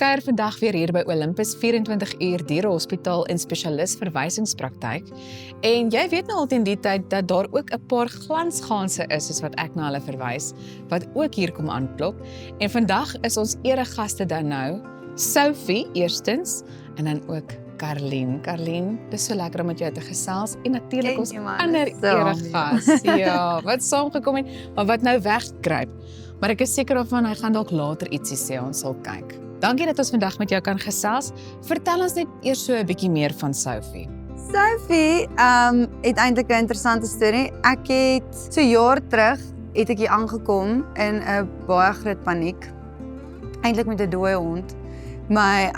kuier vandag weer hier by Olympus 24 uur dierehospitaal en spesialis verwysingspraktyk. En jy weet nou al teen die tyd dat daar ook 'n paar glansganse is, soos wat ek na hulle verwys, wat ook hier kom aanklop. En vandag is ons eregaste dan nou Sophie eerstens en dan ook Karlien. Karlien, dis so lekker om met jou te gesels en natuurlik ons ander eregas. Ja, wat saamgekom het, maar wat nou wegkruip. Maar ek is seker daarvan hy gaan dalk later ietsie sê, ons sal kyk. Dankie dat ons vandag met jou kan gesels. Vertel ons net eers so 'n bietjie meer van Sophie. Sophie het eintlik 'n interessante storie. Ek het so jaar terug het ek hier aangekom in 'n baie groot paniek. Eintlik met 'n dooie hond. My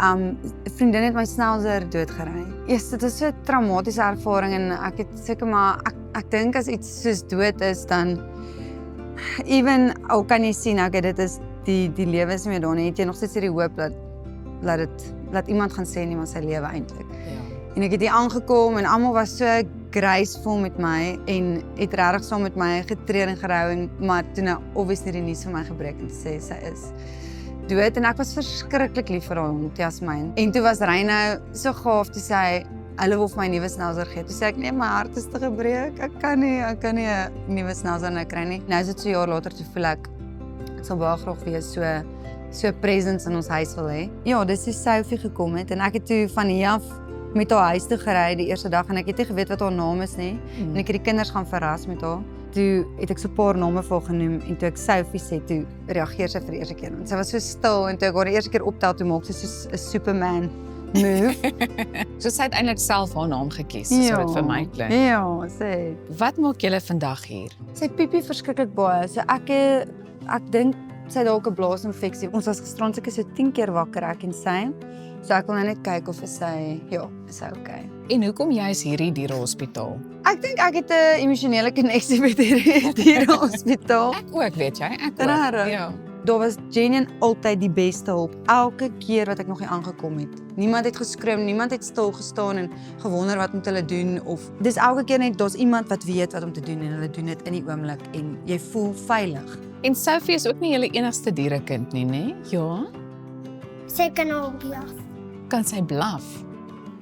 vriendin het my snelser doodgery. Eers, dit is so 'n traumatiese ervaring en ek het seker maar ek dink as iets soos dood is dan even al kan jy sien okay, dit is die lewe is nie meer daar nie, het jy nog steeds hierdie hoop dat iemand gaan sê nie maar sy lewe eintlik. Ja. En ek het hier aangekom en almal was so graceful met my en het regtig saam met my getree en gerou maar toe nou obviously die nuus vir my gebreek en sê sy is dood en ek was verskriklik lief vir haar hond, Jasmine. En toe was Reino so gaaf toe sê hy, hulle wil vir my 'n nuwe snelser gee. Toe sê ek, nee, my hart is te gebreek. Ek kan nie 'n nuwe snelser nou kry nie. Nou is dit so jaar later toe voel ek sal baie graag weer so 'n presence in ons huis wil hê. Ja, dis hoe Sophie gekom het en ek het toe van hier af met haar huis toe gery die eerste dag en ek het nie geweet wat haar naam is nie. En ek het die kinders gaan verras met haar. Toe het ek so 'n paar name vir haar genoem en toe ek Sophie sê, toe reageer sy vir die eerste keer. Want sy was so stil en toe ek haar die eerste keer optel, toe maak sy soos 'n Superman move. So sy het eintlik self haar naam gekies, so dit vir my klink. Ja, sê. Wat maak julle vandag hier? Sy piepie verskriklik baie. So ek dink sy het dalk 'n blaasinfeksie. Ons was gisterand seker so 10 keer wakker ek en sy. So ek wil nou net kyk of sy okay. En hoekom jy's hierdie dierehospitaal? Ek dink ek het 'n emosionele koneksie met hierdie dierehospitaal. Ek ook, weet jy, ek ook. Rarig. Ja. Daar was genuine altyd die beste hulp. Elke keer wat ek nog hier aangekom het. Niemand het geskreeu, niemand het stil gestaan en gewonder wat moet hulle doen of dis elke keer net daar's iemand wat weet wat om te doen en hulle doen dit in die oomblik en jy voel veilig. En Sophie is ook nie julle enigste dierekind nie, né? Ja. Sy kan ook blaf. Kan sy blaf?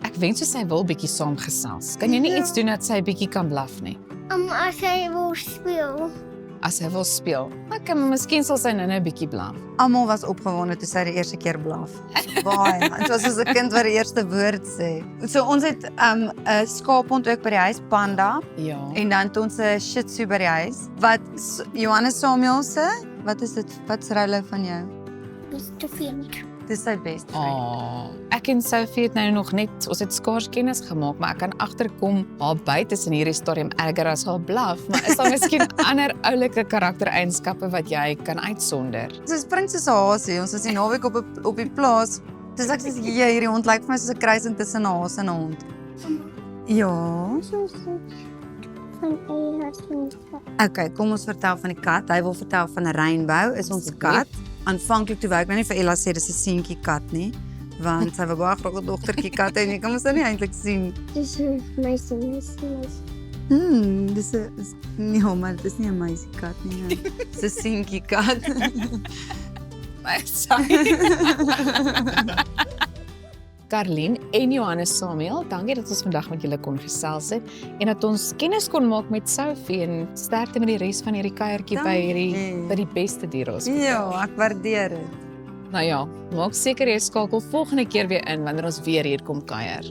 Ek wens sy wil bietjie saamgesels. Kan jy nie iets doen dat sy bietjie kan blaf nie? As sy wil speel. As sy wil speel. Okay, maar miskien sal sy nou 'n bietjie blaf. Almal was opgewonde toe sy die eerste keer blaf. Baie. Dit was soos 'n kind wat die eerste woord sê. So ons het 'n skaaphond ook by die huis, Panda. Ja. En dan het ons 'n Shih Tzu by die huis. Wat Johannes Samuel se? Wat is dit? Wat se rou van jou? Dis te vriend. Dis sy best friend. Oh, ek en Sophie het nou nog net, ons het skaars kennis gemaak, maar ek kan agterkom haar byt is in hierdie stadium erger as haar blaf, maar is daar miskien ander oulike karaktereienskappe wat jy kan uitsonder? So spring soos 'n hasie. Ons was die naweek op die plaas. Dis ek sê hierdie hond lyk vir my soos 'n kruising tussen 'n haas en 'n hond. Ja. Van Elas. Okay, kom ons vertel van die kat. Hy wil vertel van 'n Rainbow, is ons kat. Aanvanklik toe wou ek nou nie vir Ella sê dis 'n seentjie kat nie, want sy wou baie graag 'n dogtertjie kat hê en jy kan mos nou nie eintlik sien. Dis 'n meisie. Dis 'n nee, maar dit is nie 'n meisiekat nie. Nee. Dis 'n seentjie kat. Karlien en Johannes Samuel, dankie dat ons vandag met julle kon gesels het en dat ons kennis kon maak met Sophie en sterkte met die res van hierdie kuiertjie by die beste dierehospitaal. Ja, ek waardeer dit. Nou ja, maak seker jy skakel volgende keer weer in wanneer ons weer hier kom kuier.